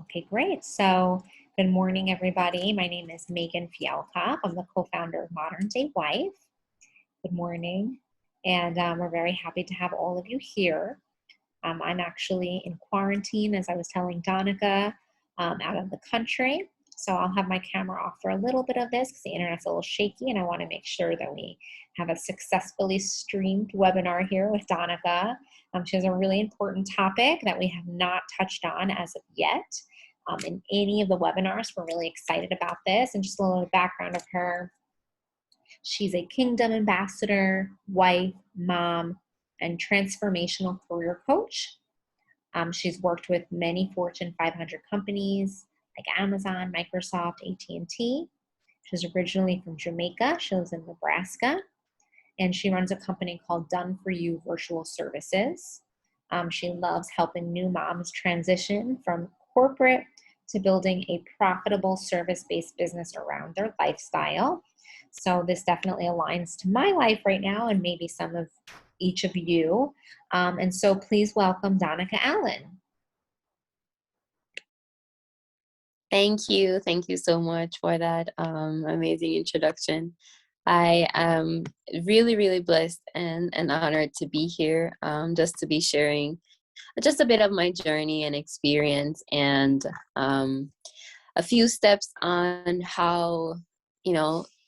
Okay, great. So, good morning, everybody. My name is Megan Fialkop. I'm the co-founder of Modern Day Wife. Good morning. And we're very happy to have all of you here. I'm actually in quarantine, as I was telling Donica, out of the country. So I'll have my camera off for a little bit of this because the internet's a little shaky, and I want to make sure that we have a successfully streamed webinar here with Donica. She has a really important topic that we have not touched on as of yet in any of the webinars. We're really excited about this, and just a little background of her. She's a Kingdom ambassador, wife, mom, and transformational career coach. She's worked with many Fortune 500 companies like Amazon, Microsoft, AT&T. She's originally from Jamaica. She lives in Nebraska. And she runs a company called Done For You Virtual Services. She loves helping new moms transition from corporate to building a profitable service-based business around their lifestyle. So this definitely aligns to my life right now and maybe some of each of you. And so please welcome Donica Allen. Thank you. Thank you so much for that amazing introduction. I am really, really blessed and honored to be here, just to be sharing just a bit of my journey and experience, and a few steps on how,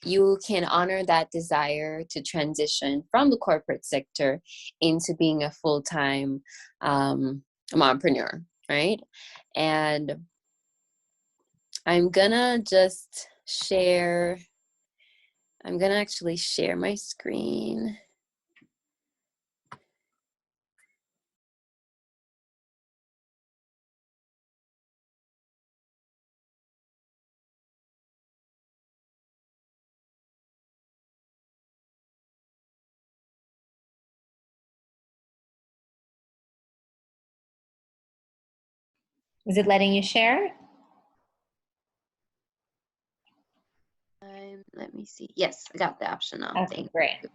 you can honor that desire to transition from the corporate sector into being a full-time mompreneur, right? And I'm gonna actually share my screen. Is it letting you share? Let me see. Yes, I got the option now. Okay, great.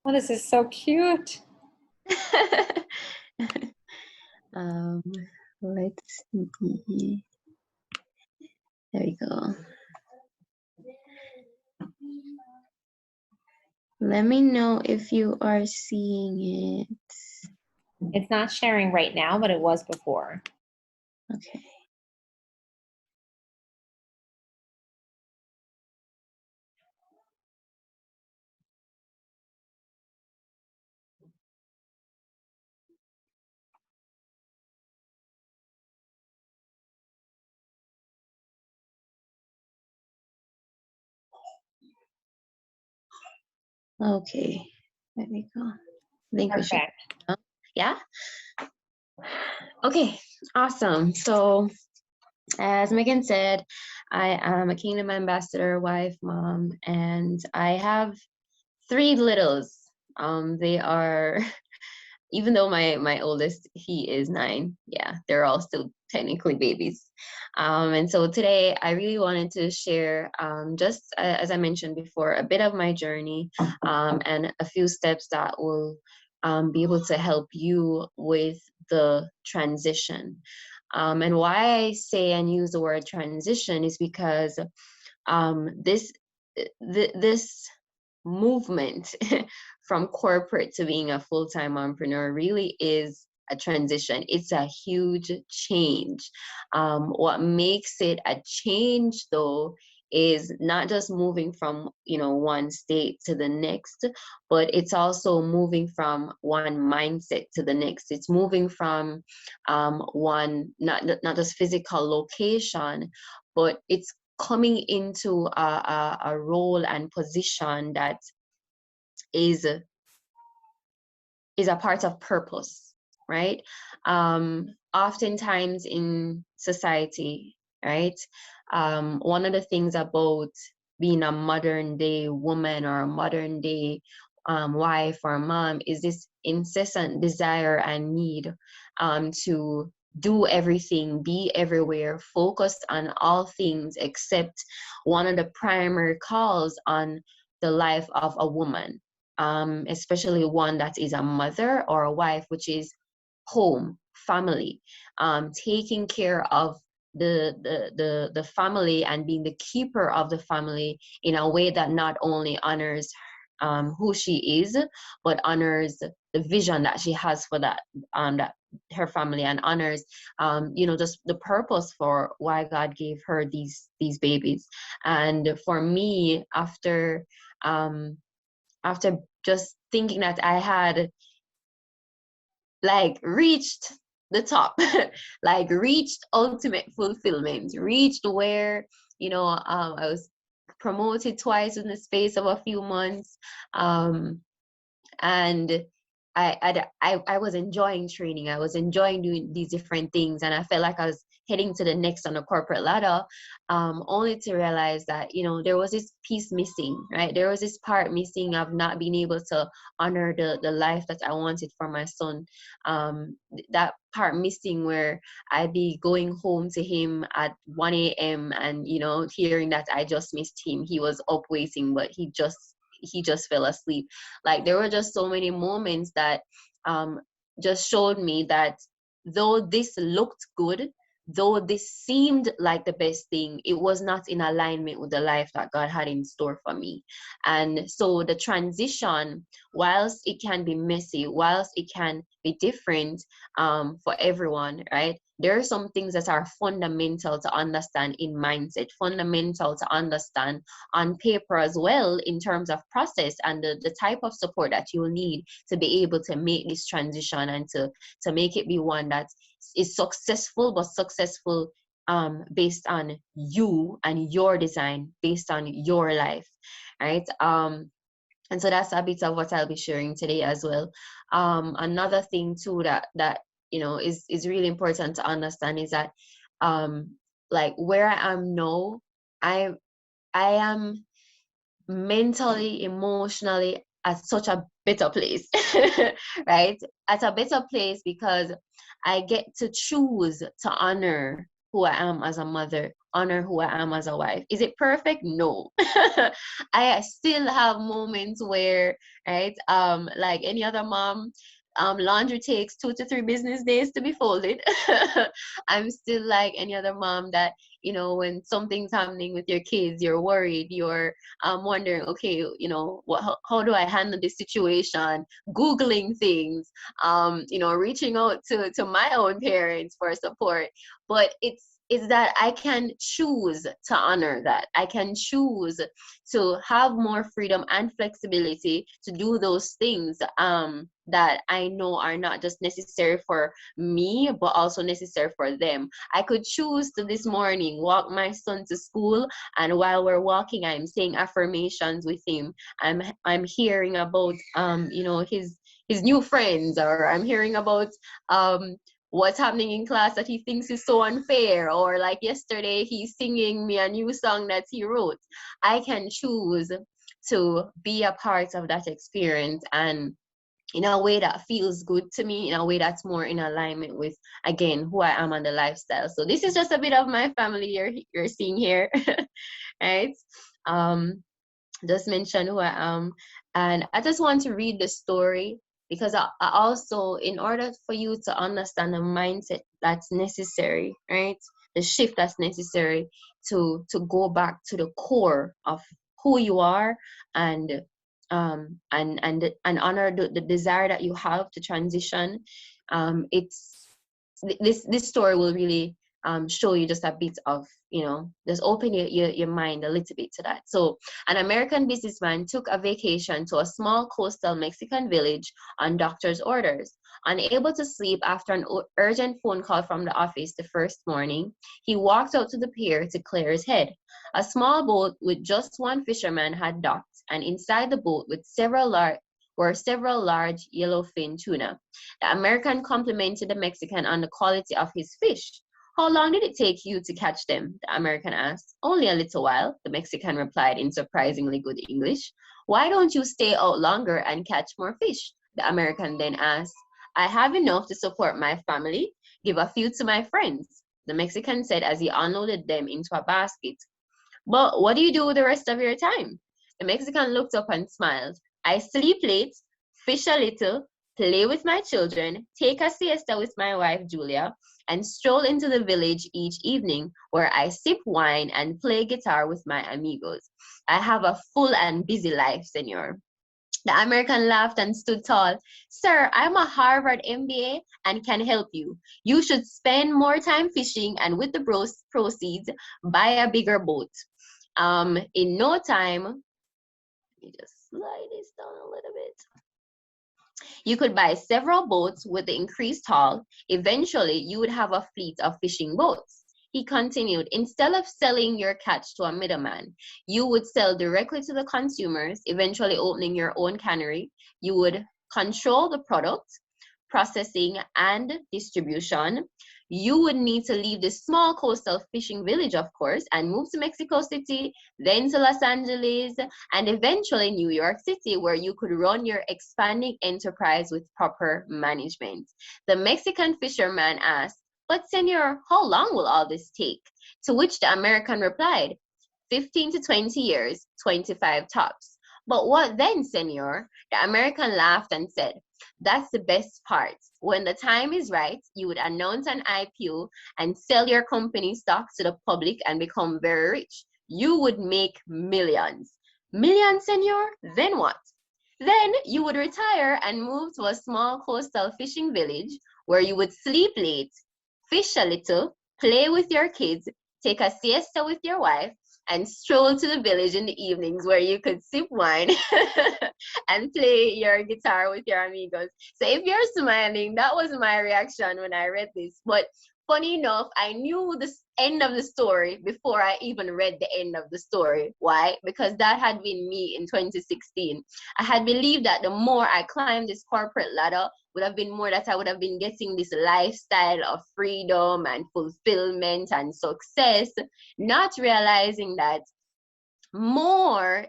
Oh, this is so cute. Let's see. There we go. Let me know if you are seeing it. It's not sharing right now, but it was before. Okay. Okay, there we go. I think Perfect. we should. Yeah. Okay, awesome. So, as Megan said, I am a Kingdom ambassador, wife, mom, and I have 3 littles. They are, even though my oldest, he is 9. Yeah, they're all still technically babies. And so today I really wanted to share, just as I mentioned before, a bit of my journey, and a few steps that will be able to help you with the transition. And why I say and use the word transition is because this movement from corporate to being a full-time mompreneur really is a transition. It's a huge change. What makes it a change, though, is not just moving from one state to the next, but it's also moving from one mindset to the next. It's moving from one not just physical location, but it's coming into a role and position that is a part of purpose, right? Oftentimes in society, right, one of the things about being a modern day woman or a modern day wife or mom is this incessant desire and need to do everything, be everywhere, focused on all things except one of the primary calls on the life of a woman, especially one that is a mother or a wife, which is home, family, taking care of the family and being the keeper of the family in a way that not only honors who she is, but honors the vision that she has for that her family, and honors just the purpose for why God gave her these babies. And for me, after just thinking that I had like reached the top, like reached ultimate fulfillment, reached where I was promoted twice in the space of a few months, and I was enjoying training. I was enjoying doing these different things, and I felt like I was heading to the next on the corporate ladder, only to realize that there was this piece missing, right? There was this part missing of not being able to honor the life that I wanted for my son. That part missing where I'd be going home to him at 1 a.m. and hearing that I just missed him. He was up waiting, but he just fell asleep. Like, there were just so many moments that just showed me that though this looked good, though this seemed like the best thing, it was not in alignment with the life that God had in store for me. And so the transition, whilst it can be messy, whilst it can be different for everyone, right? There are some things that are fundamental to understand in mindset, fundamental to understand on paper as well, in terms of process and the type of support that you'll need to be able to make this transition and to make it be one that is successful, but successful based on you and your design, based on your life, right? And so that's a bit of what I'll be sharing today as well. Another thing too that is really important to understand is that like where I am now, I am mentally, emotionally at such a better place, right? At a better place because I get to choose to honor who I am as a mother, honor who I am as a wife. Is it perfect? No. I still have moments where, right, like any other mom, laundry takes 2 to 3 business days to be folded. I'm still like any other mom that, when something's happening with your kids, you're worried, you're wondering, okay, how do I handle this situation? Googling things, reaching out to my own parents for support. But it's that I can choose to honor that. I can choose to have more freedom and flexibility to do those things that I know are not just necessary for me, but also necessary for them. I could choose to this morning walk my son to school, and while we're walking, I'm saying affirmations with him. I'm hearing about his new friends, or I'm hearing about what's happening in class that he thinks is so unfair, or like yesterday he's singing me a new song that he wrote. I can choose to be a part of that experience, and in a way that feels good to me, in a way that's more in alignment with, again, who I am and the lifestyle. So this is just a bit of my family you're seeing here. Right? Just mention who I am. And I just want to read the story because I also, in order for you to understand the mindset that's necessary, right? The shift that's necessary to go back to the core of who you are, and honor the desire that you have to transition. It's this story will really show you just a bit of, just open your mind a little bit to that. So an American businessman took a vacation to a small coastal Mexican village on doctor's orders. Unable to sleep after an urgent phone call from the office the first morning, he walked out to the pier to clear his head. A small boat with just one fisherman had docked, and inside the boat were several large yellowfin tuna. The American complimented the Mexican on the quality of his fish. How long did it take you to catch them? The American asked. Only a little while, the Mexican replied in surprisingly good English. Why don't you stay out longer and catch more fish? The American then asked. I have enough to support my family. give a few to my friends, the Mexican said as he unloaded them into a basket. But what do you do with the rest of your time? The Mexican looked up and smiled. I sleep late, fish a little, play with my children, take a siesta with my wife, Julia, and stroll into the village each evening where I sip wine and play guitar with my amigos. I have a full and busy life, senor. The American laughed and stood tall. Sir, I'm a Harvard MBA and can help you. You should spend more time fishing and with the proceeds, buy a bigger boat. In no time, let me just slide this down a little bit. You could buy several boats with the increased haul. Eventually, you would have a fleet of fishing boats. He continued, instead of selling your catch to a middleman, you would sell directly to the consumers, eventually opening your own cannery. You would control the product, processing, and distribution. You would need to leave this small coastal fishing village, of course, and move to Mexico City, then to Los Angeles, and eventually New York City, where you could run your expanding enterprise with proper management. The Mexican fisherman asked, but senor, how long will all this take? To which the American replied, 15 to 20 years, 25 tops. But what then, senor? The American laughed and said, that's the best part. When the time is right, you would announce an IPO and sell your company stocks to the public and become very rich. You would make millions. Millions, senor? Then what? Then you would retire and move to a small coastal fishing village where you would sleep late, fish a little, play with your kids, take a siesta with your wife, and stroll to the village in the evenings where you could sip wine and play your guitar with your amigos. So if you're smiling, that was my reaction when I read this. But funny enough, I knew the end of the story before I even read the end of the story. Why? Because that had been me in 2016. I had believed that the more I climbed this corporate ladder, would have been more that I would have been getting this lifestyle of freedom and fulfillment and success, not realizing that more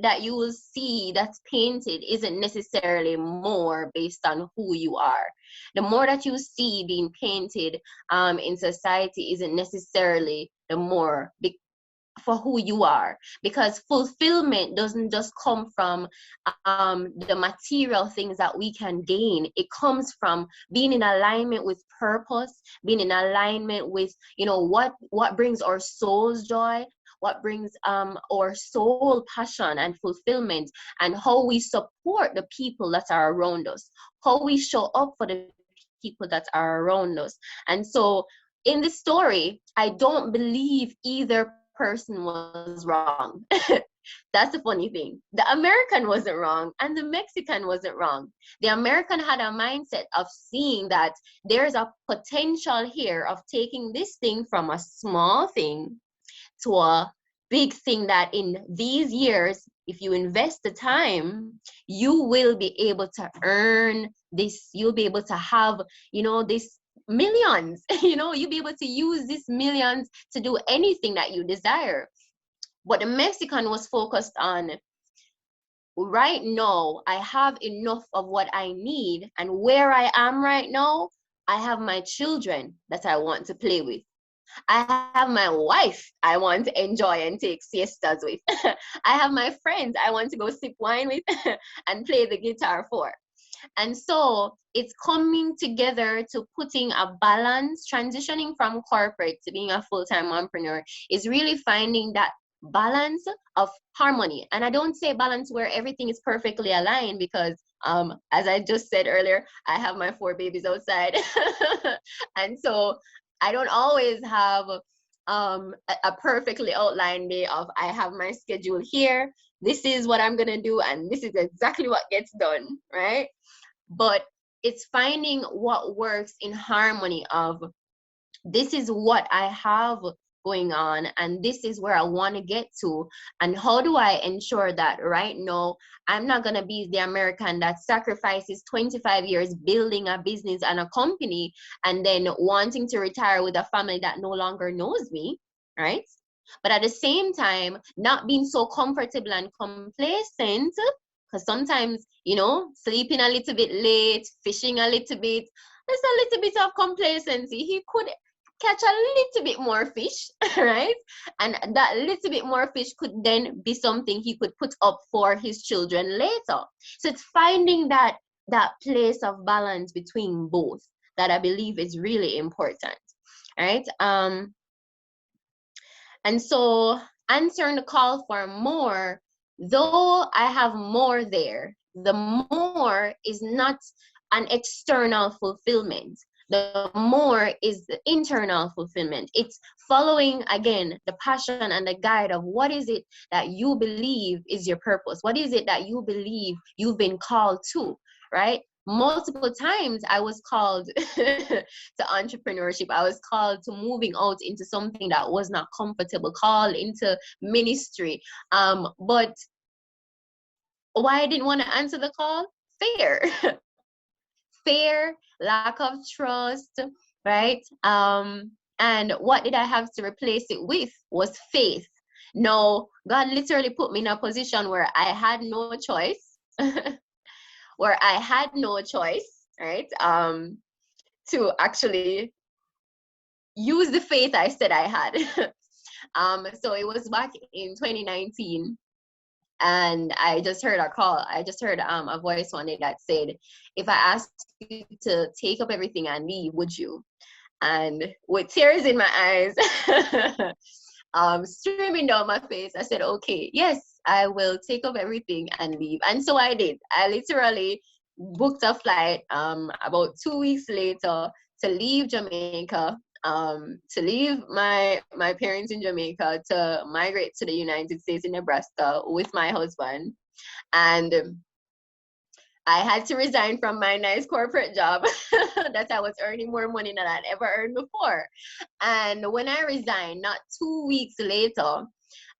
that you will see that's painted isn't necessarily more based on who you are. The more that you see being painted in society isn't necessarily the more for who you are, because fulfillment doesn't just come from the material things that we can gain. It comes from being in alignment with purpose, being in alignment with, you know, what brings our soul's joy, what brings our soul passion and fulfillment, and how we support the people that are around us, how we show up for the people that are around us. And so in this story, I don't believe either person was wrong. That's the funny thing. The American wasn't wrong and the Mexican wasn't wrong. The American had a mindset of seeing that there's a potential here of taking this thing from a small thing to a big thing that in these years, if you invest the time, you will be able to earn this. You'll be able to have, you know, this millions. You know, you'll be able to use these millions to do anything that you desire. But the Mexican was focused on, right now, I have enough of what I need, and where I am right now, I have my children that I want to play with. I have my wife I want to enjoy and take siestas with. I have my friends I want to go sip wine with and play the guitar for. And so it's coming together to putting a balance, transitioning from corporate to being a full-time mompreneur is really finding that balance of harmony. And I don't say balance where everything is perfectly aligned, because as I just said earlier, I have my 4 babies outside. And so I don't always have a perfectly outlined day of, I have my schedule here, this is what I'm gonna do, and this is exactly what gets done, right? But it's finding what works in harmony of, this is what I have going on and this is where I want to get to, and how do I ensure that right now I'm not going to be the American that sacrifices 25 years building a business and a company and then wanting to retire with a family that no longer knows me, right? But at the same time, not being so comfortable and complacent, because sometimes, you know, sleeping a little bit late, fishing a little bit, there's a little bit of complacency. He could catch a little bit more fish, right? And that little bit more fish could then be something he could put up for his children later. So it's finding that place of balance between both that I believe is really important, right? And so answering the call for more, though I have more there, the more is not an external fulfillment. The more is the internal fulfillment. It's following again the passion and the guide of what is it that you believe is your purpose? What is it that you believe you've been called to, right? Multiple times I was called to entrepreneurship. I was called to moving out into something that was not comfortable, called into ministry. But why I didn't want to answer the call? Fear. Fear, lack of trust, right? And what did I have to replace it with was faith. No, God literally put me in a position where I had no choice. Where I had no choice, right? To actually use the faith I said I had. So it was back in 2019, and I just heard a call. I just heard a voice one day that said, "If I asked you to take up everything and leave, would you?" And with tears in my eyes, streaming down my face, I said, "Okay, yes, I will take up everything and leave." And so I did. I literally booked a flight about 2 weeks later to leave Jamaica, to leave my parents in Jamaica, to migrate to the United States in Nebraska with my husband. And I had to resign from my nice corporate job that I was earning more money than I'd ever earned before. And when I resigned, not 2 weeks later,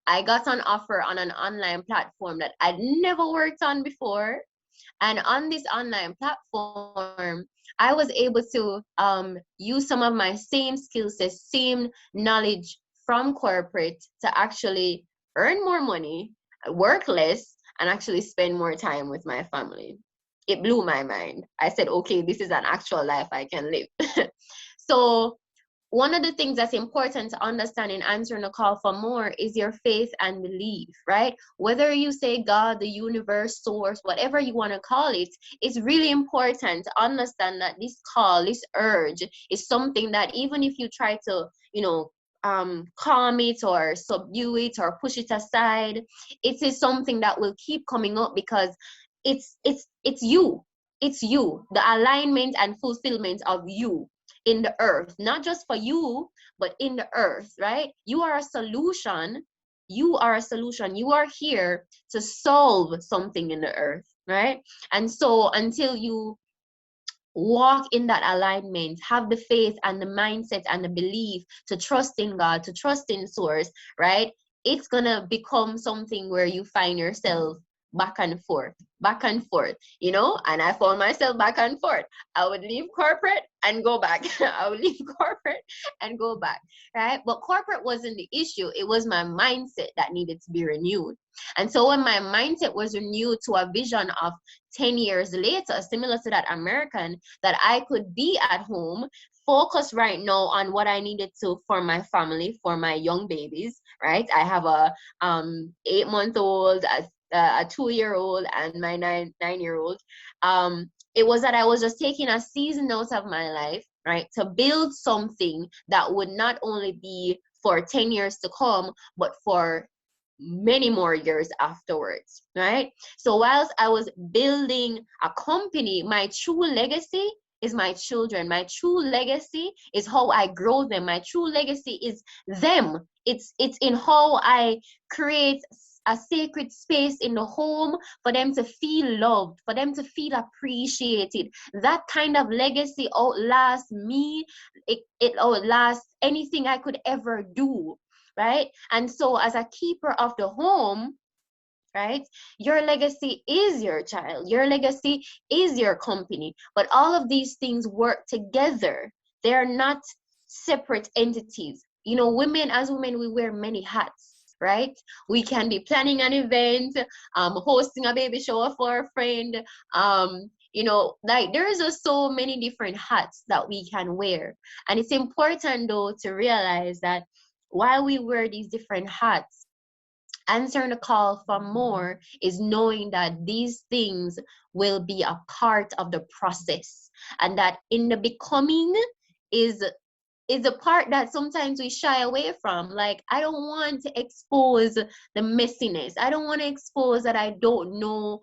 I got an offer on an online platform that I'd never worked on before. And on this online platform, I was able to use some of my same skill sets, same knowledge from corporate to actually earn more money, work less, and actually spend more time with my family. It blew my mind. I said, okay, this is an actual life I can live. So one of the things that's important to understand in answering a call for more is your faith and belief, right? Whether you say God, the universe, source, whatever you want to call it, it's really important to understand that this call, this urge is something that even if you try to, calm it or subdue it or push it aside, it is something that will keep coming up because it's you. It's you, the alignment and fulfillment of you in the earth, not just for you, but in the earth, right? You are a solution. You are a solution. You are here to solve something in the earth, right? And so until you walk in that alignment, have the faith and the mindset and the belief to trust in God, to trust in source, right? It's gonna become something where you find yourself back and forth, and I found myself back and forth. I would leave corporate and go back. I would leave corporate and go back, right? But corporate wasn't the issue. It was my mindset that needed to be renewed. And so when my mindset was renewed to a vision of 10 years later, similar to that American, that I could be at home, focus right now on what I needed to for my family, for my young babies, right? I have a 8-month-old, a 2-year-old, and my 9-year-old. It was that I was just taking a season out of my life, right, to build something that would not only be for 10 years to come, but for many more years afterwards, right? So whilst I was building a company, my true legacy is my children. My true legacy is how I grow them. My true legacy is them. It's in how I create a sacred space in the home for them to feel loved, for them to feel appreciated. That kind of legacy outlasts me. It outlasts anything I could ever do, right? And so as a keeper of the home, right, your legacy is your child, your legacy is your company, but all of these things work together. They are not separate entities. Women, as women, we wear many hats, right? We can be planning an event, hosting a baby shower for a friend, like there is just so many different hats that we can wear. And it's important though to realize that while we wear these different hats, answering the call for more is knowing that these things will be a part of the process, and that in the becoming is a part that sometimes we shy away from. Like, I don't want to expose the messiness. I don't want to expose that I don't know,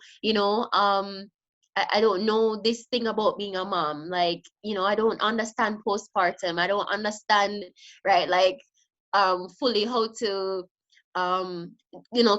I don't know this thing about being a mom. Like, I don't understand postpartum. I don't understand, right? Like, fully how to, um,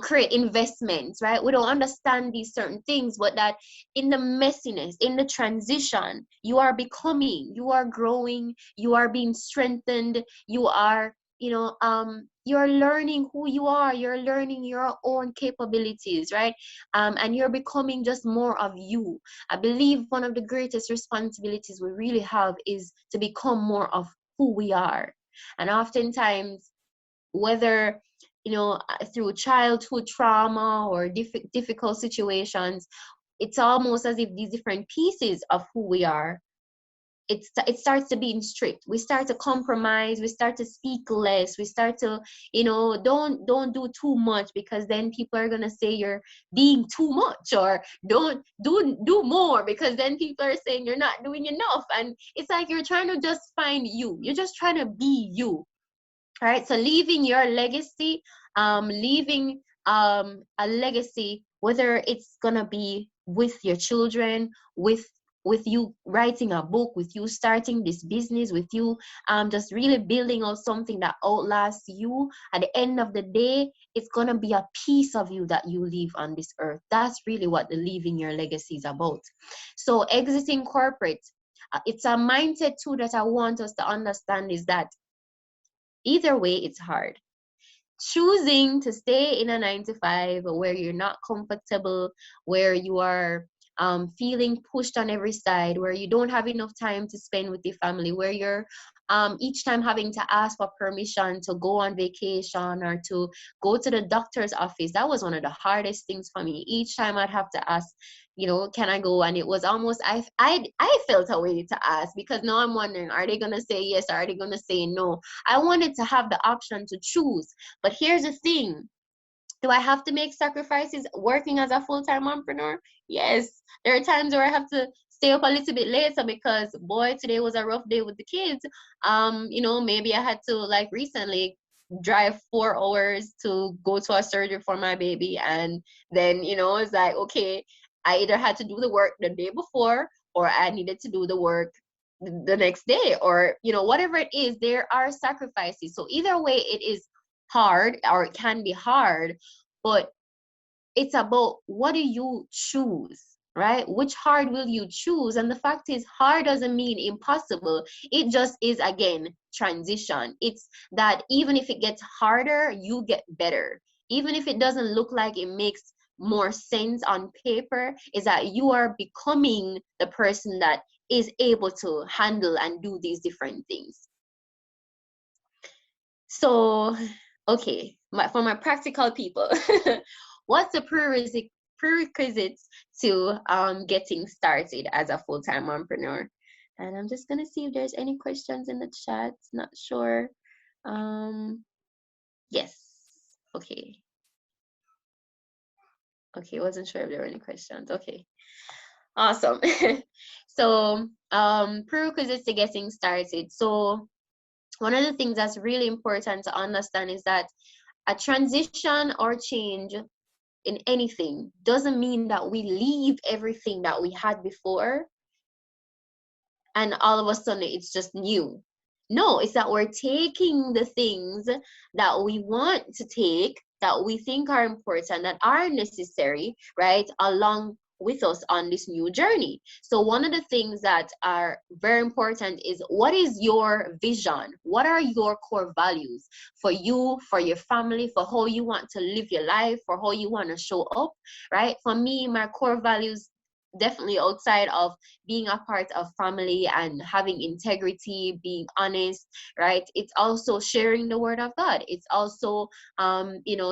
create investments, right? We don't understand these certain things, but that in the messiness, in the transition, you are becoming, you are growing, you are being strengthened, you are, you're learning who you are, you're learning your own capabilities, right? And you're becoming just more of you. I believe one of the greatest responsibilities we really have is to become more of who we are. And oftentimes, whether through childhood trauma or difficult situations, it's almost as if these different pieces of who we are, it starts to be stripped. We start to compromise, we start to speak less, we start to, don't do too much, because then people are gonna say you're being too much, or don't do more, because then people are saying you're not doing enough. And it's like you're trying to just find you, you're just trying to be you. All right, so leaving your legacy, leaving a legacy, whether it's gonna be with your children, with you writing a book, with you starting this business, with you just really building on something that outlasts you. At the end of the day, it's gonna be a piece of you that you leave on this earth. That's really what the leaving your legacy is about. So exiting corporate, it's a mindset too that I want us to understand, is that either way, it's hard. Choosing to stay in a 9 to 5 where you're not comfortable, where you are feeling pushed on every side, where you don't have enough time to spend with your family, where you're each time having to ask for permission to go on vacation or to go to the doctor's office. That was one of the hardest things for me. Each time I'd have to ask, can I go? And it was almost, I felt a way to ask, because now I'm wondering, are they gonna say yes, or are they gonna say no? I wanted to have the option to choose. But here's the thing. Do I have to make sacrifices working as a full-time entrepreneur? Yes. There are times where I have to stay up a little bit later because, boy, today was a rough day with the kids. Maybe I had to, like, recently drive 4 hours to go to a surgery for my baby. And then, it's like, okay, I either had to do the work the day before, or I needed to do the work the next day, or, whatever it is, there are sacrifices. So either way, it is hard, or it can be hard, but it's about, what do you choose, right? Which hard will you choose? And the fact is, hard doesn't mean impossible. It just is, again, transition. It's that even if it gets harder, you get better. Even if it doesn't look like it makes more sense on paper, is that you are becoming the person that is able to handle and do these different things. So, okay, for my practical people, what's the prerequisites to getting started as a full-time entrepreneur? And I'm just gonna see if there's any questions in the chat. Not sure. Yes. Okay. Okay, wasn't sure if there were any questions. Okay. Awesome. So, prerequisites to getting started. So, one of the things that's really important to understand is that a transition or change in anything doesn't mean that we leave everything that we had before and all of a sudden it's just new. No, it's that we're taking the things that we want to take, that we think are important, that are necessary, right, along with us on this new journey. So one of the things that are very important is, what is your vision? What are your core values for you, for your family, for how you want to live your life, for how you want to show up, right? For me, my core values, definitely outside of being a part of family and having integrity, being honest, right? It's also sharing the word of God. It's also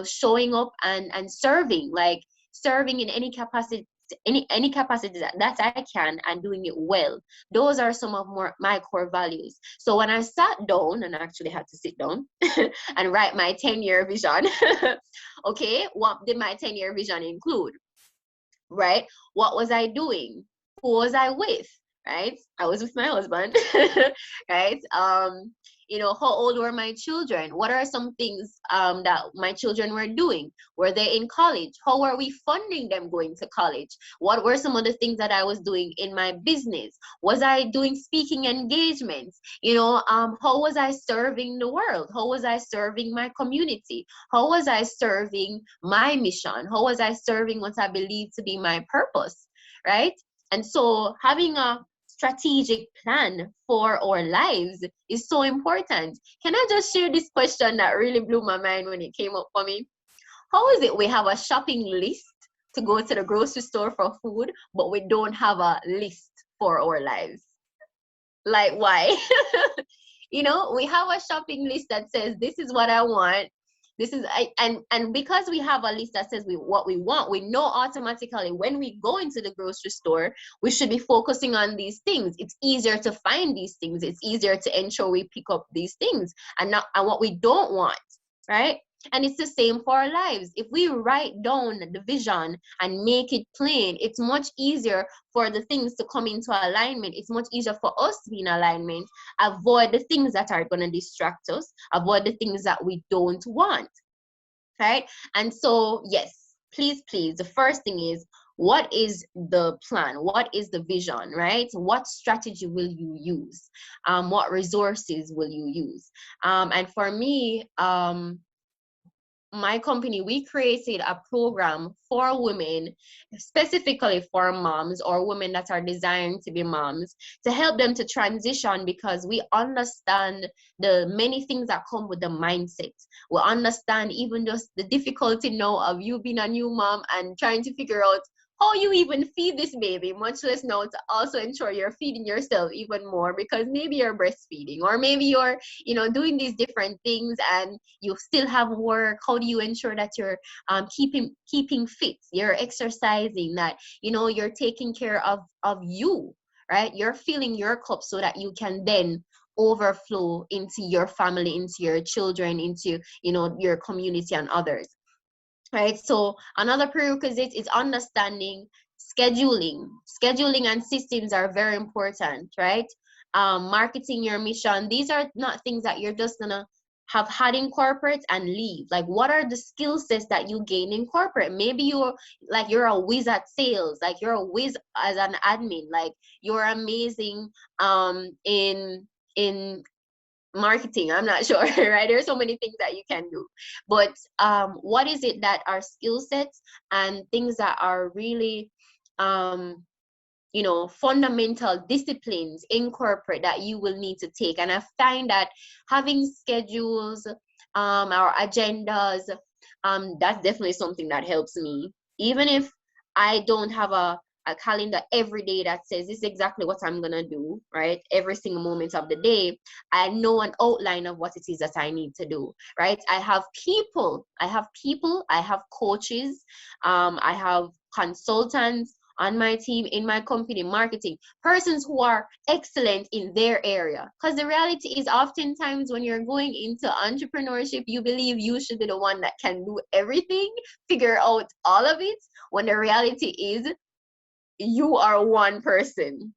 showing up and serving, like serving in any any capacity that I can, and doing it well. Those are some of my core values. So when I sat down, and I actually had to sit down and write my 10-year vision, okay, what did my 10-year vision include? Right? What was I doing? Who was I with? Right? I was with my husband. Right? How old were my children? What are some things that my children were doing? Were they in college? How were we funding them going to college? What were some of the things that I was doing in my business? Was I doing speaking engagements? How was I serving the world? How was I serving my community? How was I serving my mission? How was I serving what I believe to be my purpose? Right? And so having a strategic plan for our lives is so important. Can I just share this question that really blew my mind when it came up for me? How is it we have a shopping list to go to the grocery store for food, but we don't have a list for our lives? Like, why? We have a shopping list that says, this is what I want. And because we have a list that says what we want, we know automatically when we go into the grocery store, we should be focusing on these things. It's easier to find these things. It's easier to ensure we pick up these things and what we don't want, right? And it's the same for our lives. If we write down the vision and make it plain, it's much easier for the things to come into alignment. It's much easier for us to be in alignment. Avoid the things that are going to distract us. Avoid the things that we don't want, right? And so, yes, please, the first thing is, what is the plan? What is the vision, right? What strategy will you use? What resources will you use? And for me, my company, we created a program for women, specifically for moms or women that are desiring to be moms, to help them to transition, because we understand the many things that come with the mindset. We understand even just the difficulty now of you being a new mom and trying to figure out how you even feed this baby, much less now to also ensure you're feeding yourself even more, because maybe you're breastfeeding, or maybe you're doing these different things and you still have work. How do you ensure that you're keeping fit, you're exercising, that you're taking care of you, right? You're filling your cup so that you can then overflow into your family, into your children, into your community and others. Right? So another prerequisite is understanding scheduling. Scheduling and systems are very important, right? Marketing your mission. These are not things that you're just gonna have had in corporate and leave. Like, what are the skill sets that you gain in corporate? Maybe you're a whiz at sales, like you're a whiz as an admin, like you're amazing in marketing. I'm not sure, right? There's so many things that you can do, but what is it that are skill sets and things that are really fundamental disciplines in corporate that you will need to take? And I find that having schedules or agendas, that's definitely something that helps me, even if I don't have a calendar every day that says this is exactly what I'm gonna do, right? Every single moment of the day, I know an outline of what it is that I need to do, right? I have people, I have coaches, I have consultants on my team, in my company, marketing, persons who are excellent in their area. Because the reality is, oftentimes when you're going into entrepreneurship, you believe you should be the one that can do everything, figure out all of it, when the reality is you are one person.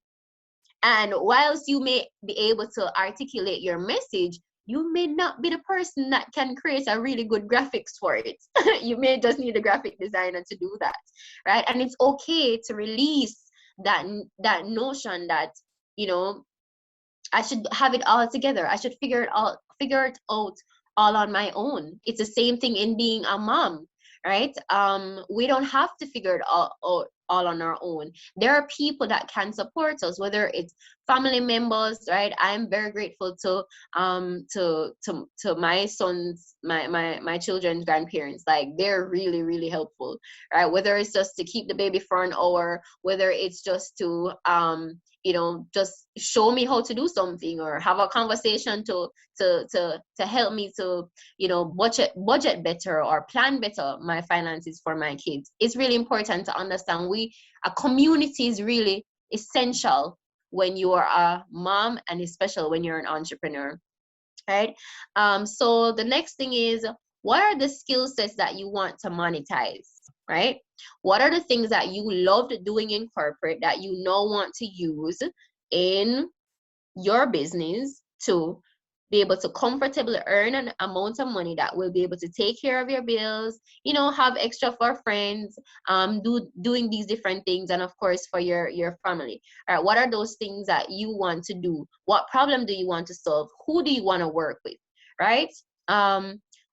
And whilst you may be able to articulate your message, you may not be the person that can create a really good graphics for it. You may just need a graphic designer to do that, right? And it's okay to release that notion that, I should have it all together. I should figure it out all on my own. It's the same thing in being a mom, right? We don't have to figure it all on our own. There are people that can support us, whether it's family members, right? I'm very grateful to my sons, my children's grandparents. Like, they're really, really helpful, right? Whether it's just to keep the baby for an hour, whether it's just to just show me how to do something, or have a conversation to help me to, budget better or plan better my finances for my kids. It's really important to understand a community is really essential when you are a mom, and especially when you're an entrepreneur, right? So the next thing is, what are the skill sets that you want to monetize, right? What are the things that you loved doing in corporate that you now want to use in your business to be able to comfortably earn an amount of money that will be able to take care of your bills, have extra for friends, doing these different things, and of course for your family. All right, what are those things that you want to do? What problem do you want to solve? Who do you want to work with, right?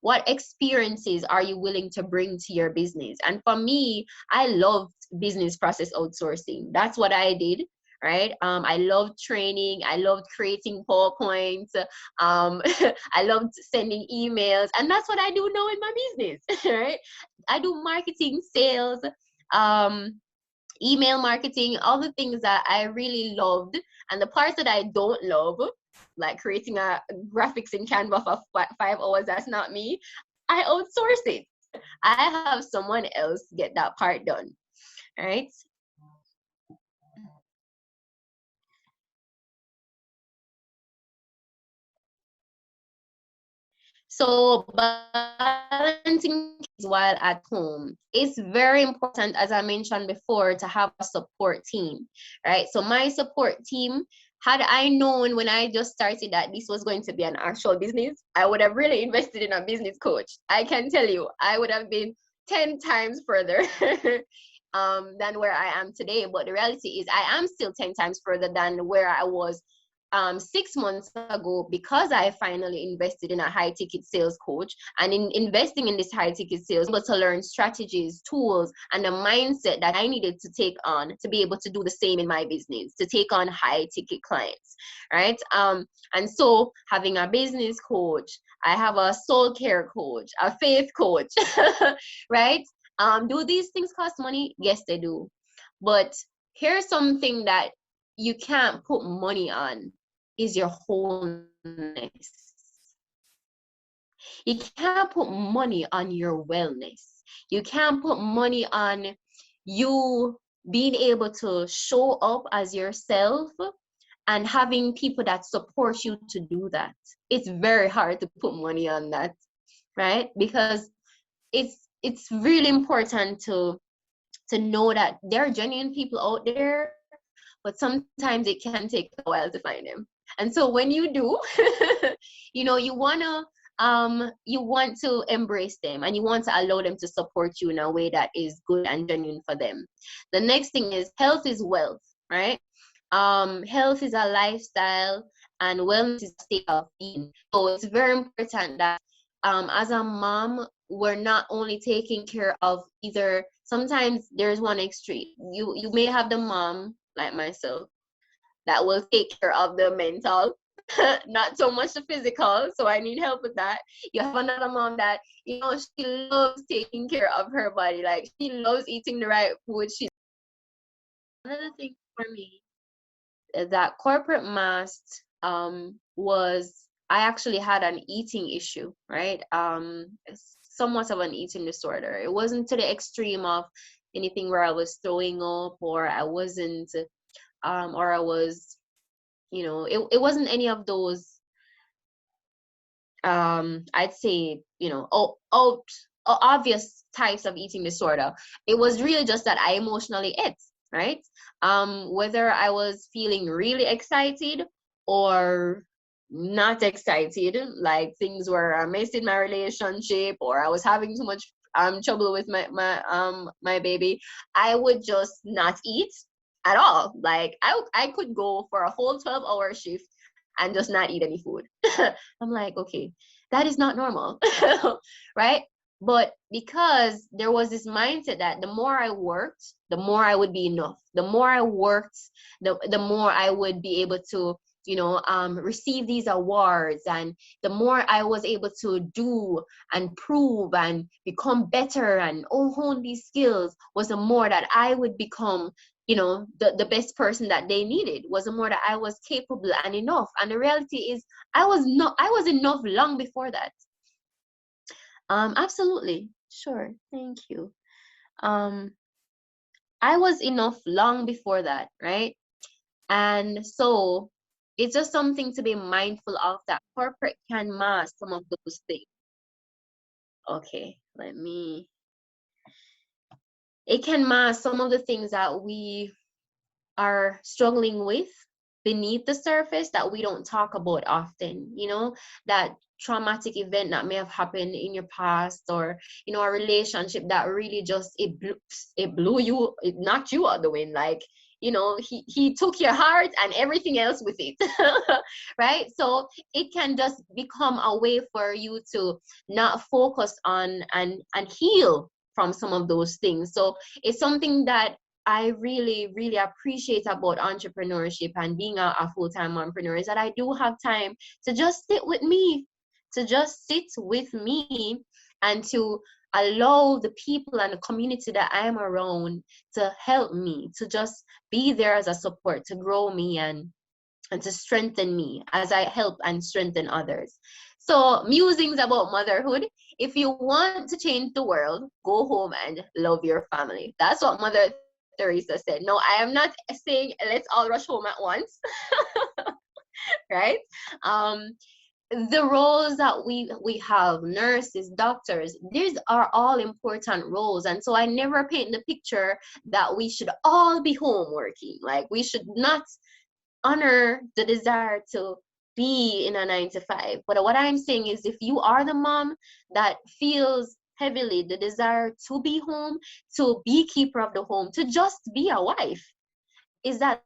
What experiences are you willing to bring to your business? And for me, I loved business process outsourcing. That's what I did, right? I loved training. I loved creating PowerPoints. I loved sending emails, and that's what I do now in my business, right? I do marketing, sales, email marketing, all the things that I really loved. And the parts that I don't love, like creating a graphics in Canva for 5 hours, that's not me. I outsource it. I have someone else get that part done, right? So balancing kids while at home, it's very important, as I mentioned before, to have a support team, right? So my support team, had I known when I just started that this was going to be an actual business, I would have really invested in a business coach. I can tell you, I would have been 10 times further than where I am today. But the reality is I am still 10 times further than where I was 6 months ago, because I finally invested in a high ticket sales coach. And in investing in this high ticket sales, able to learn strategies, tools, and the mindset that I needed to take on to be able to do the same in my business, to take on high ticket clients, right? And so having a business coach, I have a soul care coach, a faith coach, right? Do these things cost money? Yes, they do. But here's something that you can't put money on, is your wholeness. You can't put money on your wellness. You can't put money on you being able to show up as yourself and having people that support you to do that. It's very hard to put money on that, right? Because it's really important to know that there are genuine people out there, but sometimes it can take a while to find them. And so when you do, you want to embrace them, and you want to allow them to support you in a way that is good and genuine for them. The next thing is, health is wealth, right? Health is a lifestyle, and wellness is a state of being. So it's very important that as a mom, we're not only taking care of either. Sometimes there's one extreme. You may have the mom like myself that will take care of the mental, not so much the physical. So I need help with that. You have another mom that, she loves taking care of her body. Like, she loves eating the right food. Another thing for me is that corporate mass was, I actually had an eating issue, right? Somewhat of an eating disorder. It wasn't to the extreme of anything where I was throwing up, or I wasn't, or I was, it wasn't any of those, I'd say, obvious types of eating disorder. It was really just that I emotionally ate, right? Whether I was feeling really excited or not excited, like things were messing my relationship, or I was having too much trouble with my baby, I would just not eat at all. Like, I could go for a whole 12-hour shift and just not eat any food. I'm like, okay, that is not normal, right? But because there was this mindset that the more I worked, the more I would be enough. The more I worked, the more I would be able to, receive these awards. And the more I was able to do and prove and become better and hone these skills, was the more that I would become the best person that they needed. Was more that I was capable and enough. And the reality is I was enough long before that. Absolutely. Sure. Thank you. I was enough long before that, right? And so it's just something to be mindful of, that corporate can mask some of those things. Okay, it can mask some of the things that we are struggling with beneath the surface that we don't talk about often, that traumatic event that may have happened in your past, or a relationship that really just it blew you, it knocked you out the wind, like he took your heart and everything else with it. Right? So it can just become a way for you to not focus on and heal from some of those things. So it's something that I really, really appreciate about entrepreneurship and being a full-time mompreneur, is that I do have time to just sit with me, and to allow the people and the community that I'm around to help me, to just be there as a support, to grow me and to strengthen me as I help and strengthen others. So, musings about motherhood. If you want to change the world, go home and love your family. That's what Mother Teresa said. No, I am not saying let's all rush home at once, right? Um, the roles that we have, nurses, doctors, these are all important roles. And so I never paint the picture that we should all be home working. Like, we should not honor the desire to be in a 9 to 5. But what I'm saying is, if you are the mom that feels heavily the desire to be home, to be keeper of the home, to just be a wife, is that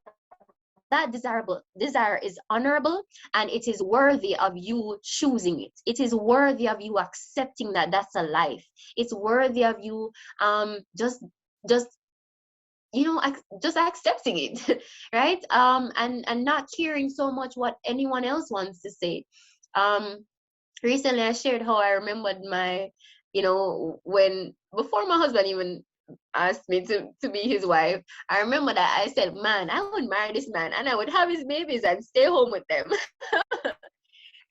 desire is honorable, and it is worthy of you choosing it. It is worthy of you accepting that that's a life. It's worthy of you just just accepting it. Right? And not caring so much what anyone else wants to say. Recently I shared how I remembered when before my husband even asked me to be his wife. I remember that I said, man, I would marry this man and I would have his babies and stay home with them.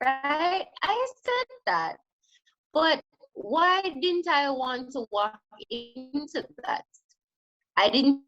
Right? I said that. But why didn't I want to walk into that? I didn't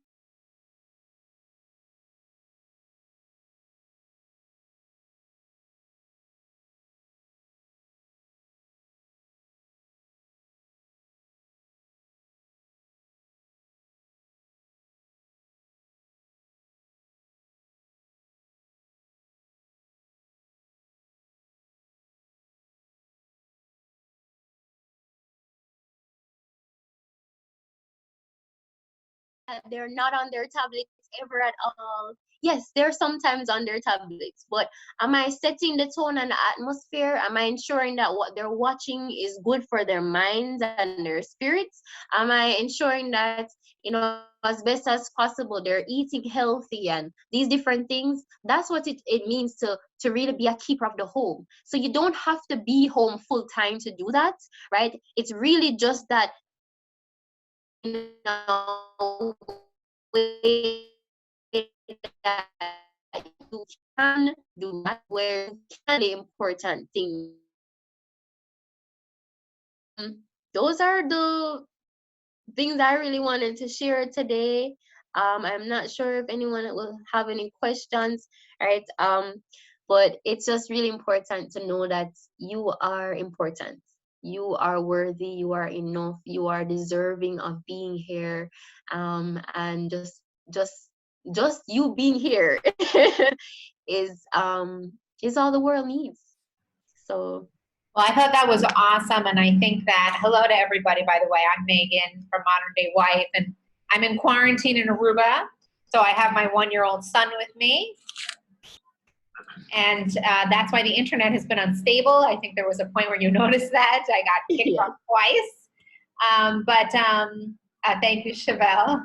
they're not on their tablets ever at all. Yes, they're sometimes on their tablets, but am I setting the tone and the atmosphere? Am I ensuring that what they're watching is good for their minds and their spirits? Am I ensuring that, as best as possible, they're eating healthy and these different things? That's what it means to really be a keeper of the home. So you don't have to be home full time to do that, right? It's really just that way that you can do that, where you can the important things. Those are the things I really wanted to share today. I'm not sure if anyone will have any questions, right? But it's just really important to know that you are important. You are worthy, you are enough, you are deserving of being here. And just you being here is all the world needs. So well, I thought that was awesome. And I think that, hello to everybody, by the way. I'm Megan from Modern Day Wife, and I'm in quarantine in Aruba. So I have my 1-year-old son with me. And that's why the internet has been unstable. I think there was a point where you noticed that. I got kicked off twice. But thank you, Chevelle.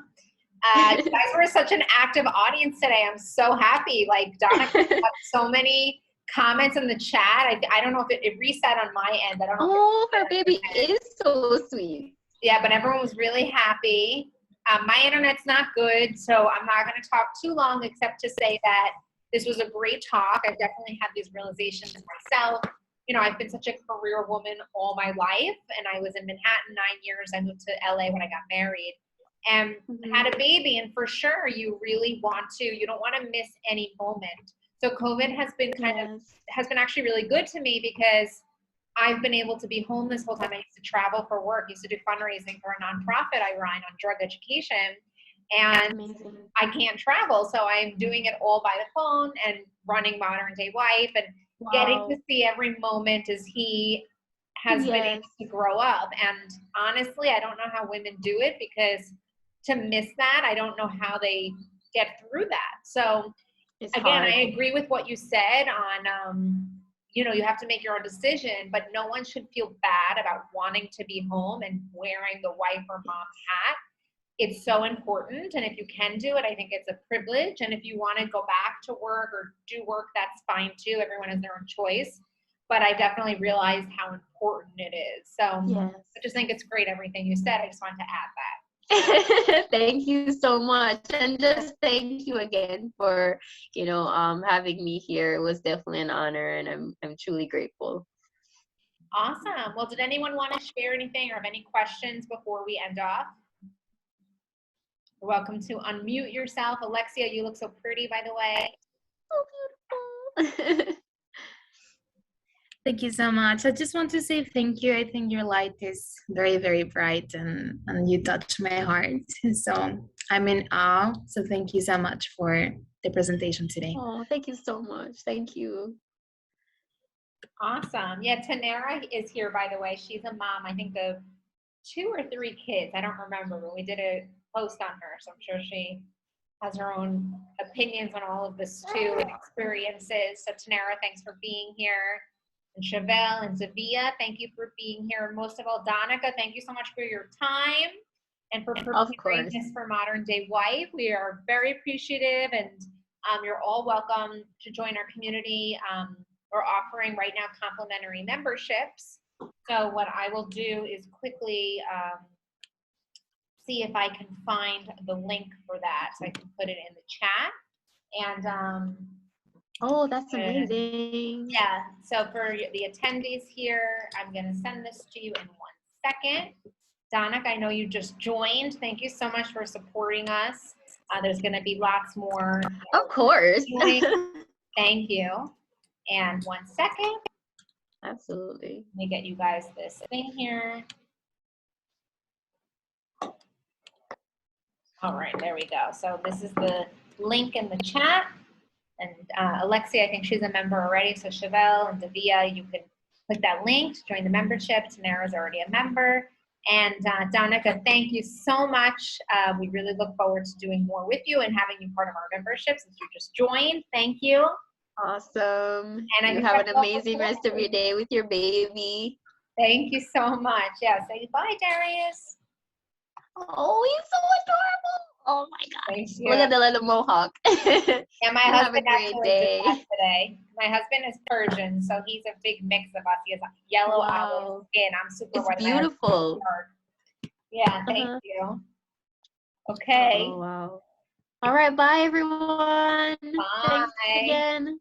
You guys were such an active audience today. I'm so happy. Like, Donna got so many comments in the chat. I don't know if it reset on my end. I don't know. Her baby is so sweet. Yeah, but everyone was really happy. My internet's not good, so I'm not going to talk too long except to say that this was a great talk. I've definitely had these realizations myself. You know, I've been such a career woman all my life, and I was in Manhattan 9 years. I moved to LA when I got married and had a baby. And for sure, you really want to, you don't want to miss any moment. So COVID has been has been actually really good to me because I've been able to be home this whole time. I used to travel for work, used to do fundraising for a nonprofit I run on drug education. And Amazing. I can't travel, so I'm doing it all by the phone and running Modern Day Wife and getting to see every moment as he has been able to grow up. And honestly, I don't know how women do it, because to miss that, I don't know how they get through that. So again, I agree with what you said on, you know, you have to make your own decision, but no one should feel bad about wanting to be home and wearing the wife or mom hat. It's so important. And if you can do it, I think it's a privilege. And if you want to go back to work or do work, that's fine too. Everyone has their own choice. But I definitely realized how important it is. So I just think it's great, everything you said. I just wanted to add that. Thank you so much. And just thank you again for, you know, having me here. It was definitely an honor, and I'm truly grateful. Awesome. Well, did anyone want to share anything or have any questions before we end off? You're welcome to unmute yourself. Alexia, you look so pretty, by the way. So beautiful. Thank you so much. I just want to say thank you. I think your light is very, very bright, and you touch my heart. So I'm in awe. So thank you so much for the presentation today. Oh, thank you so much. Thank you. Awesome. Yeah, Tanera is here, by the way. She's a mom, I think, of 2 or 3 kids. I don't remember, but we did a post on her. So I'm sure she has her own opinions on all of this too and experiences. So Tanera, thanks for being here. And Chevelle and Zavia, thank you for being here. And most of all, Donica, thank you so much for your time and for preparing this for Modern Day Wife. We are very appreciative, and you're all welcome to join our community. We're offering right now complimentary memberships. So what I will do is quickly see if I can find the link for that, so I can put it in the chat. And oh, that's amazing. Yeah, so for the attendees here, I'm going to send this to you in 1 second. Donica, I know you just joined. Thank you so much for supporting us. There's going to be lots more. Of course. Thank you. And 1 second. Absolutely. Let me get you guys this thing here. All right, there we go. So this is the link in the chat. And Alexia, I think she's a member already. So Chevelle and Davia, you can click that link to join the membership. Tanera's already a member. And Donica, thank you so much. We really look forward to doing more with you and having you part of our membership since you just joined. Thank you. Awesome. And you have an amazing rest of your day with your baby. Thank you so much. Yeah, say bye, Darius. Oh, he's so adorable. Oh my gosh. Look at the little mohawk. Yeah, my husband actually did that today. My husband is Persian, so he's a big mix of us. He has yellow olive skin. I'm super white. It's beautiful. Yeah, thank you. Okay. Oh, wow. All right, bye everyone. Bye. Thanks again.